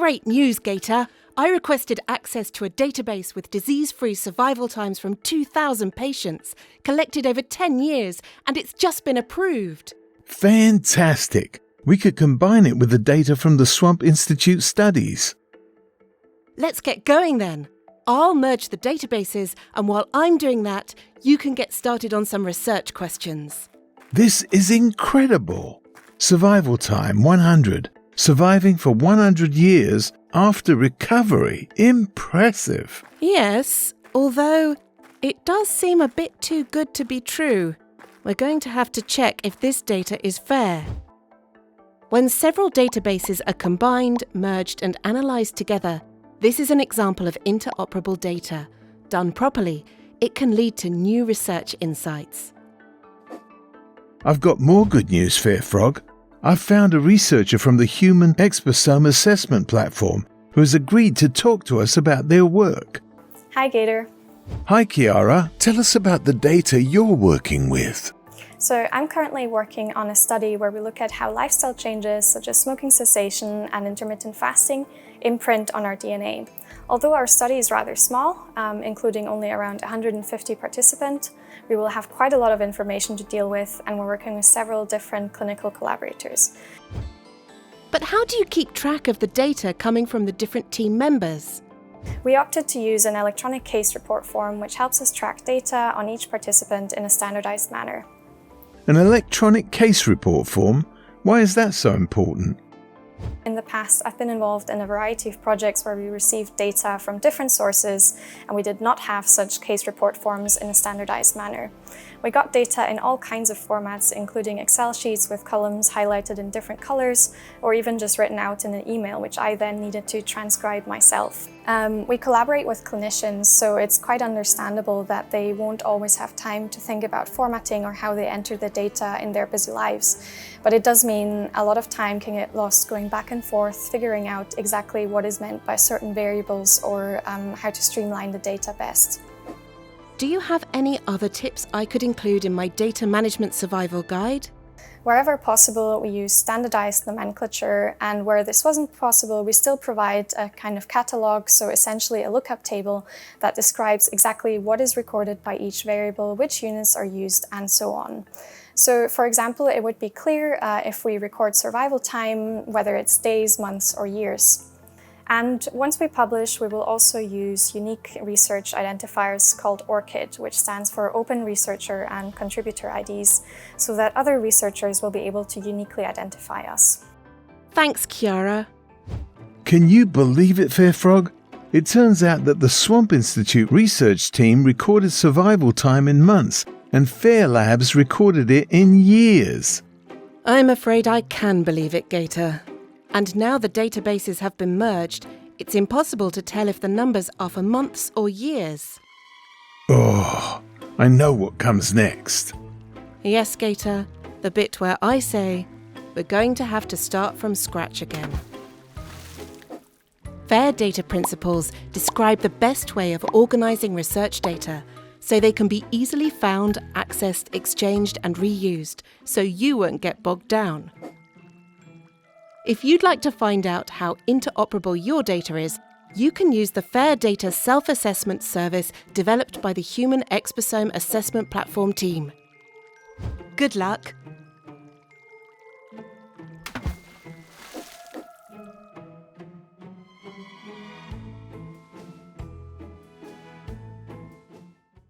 Great news, Gator! I requested access to a database with disease-free survival times from 2,000 patients, collected over 10 years, and it's just been approved. Fantastic! We could combine it with the data from the Swamp Institute studies. Let's get going then. I'll merge the databases, and while I'm doing that, you can get started on some research questions. This is incredible! Survival time 100. Surviving for 100 years after recovery. Impressive! Yes, although it does seem a bit too good to be true. We're going to have to check if this data is fair. When several databases are combined, merged and analysed together, this is an example of interoperable data. Done properly, it can lead to new research insights. I've got more good news, Fair Frog. I've found a researcher from the Human Exposome Assessment Platform who has agreed to talk to us about their work. Hi, Gator. Hi, Chiara. Tell us about the data you're working with. So I'm currently working on a study where we look at how lifestyle changes such as smoking cessation and intermittent fasting imprint on our DNA. Although our study is rather small, including only around 150 participants, we will have quite a lot of information to deal with, and we're working with several different clinical collaborators. But how do you keep track of the data coming from the different team members? We opted to use an electronic case report form which helps us track data on each participant in a standardized manner. An electronic case report form? Why is that so important? In the past, I've been involved in a variety of projects where we received data from different sources, and we did not have such case report forms in a standardized manner. We got data in all kinds of formats, including Excel sheets with columns highlighted in different colors, or even just written out in an email, which I then needed to transcribe myself. We collaborate with clinicians, so it's quite understandable that they won't always have time to think about formatting or how they enter the data in their busy lives. But it does mean a lot of time can get lost going back and forth, figuring out exactly what is meant by certain variables or how to streamline the data best. Do you have any other tips I could include in my data management survival guide? Wherever possible, we use standardized nomenclature, and where this wasn't possible, we still provide a kind of catalog, so essentially a lookup table that describes exactly what is recorded by each variable, which units are used, and so on. So, for example, it would be clear if we record survival time, whether it's days, months, or years. And once we publish, we will also use unique research identifiers called ORCID, which stands for Open Researcher and Contributor IDs, so that other researchers will be able to uniquely identify us. Thanks, Chiara. Can you believe it, Fair Frog? It turns out that the Swamp Institute research team recorded survival time in months, and Fair Labs recorded it in years. I'm afraid I can believe it, Gator. And now the databases have been merged, it's impossible to tell if the numbers are for months or years. Oh, I know what comes next. Yes, Gator, the bit where I say, we're going to have to start from scratch again. FAIR data principles describe the best way of organising research data so they can be easily found, accessed, exchanged and reused, so you won't get bogged down. If you'd like to find out how interoperable your data is, you can use the FAIR Data Self-Assessment Service developed by the Human Exposome Assessment Platform team. Good luck!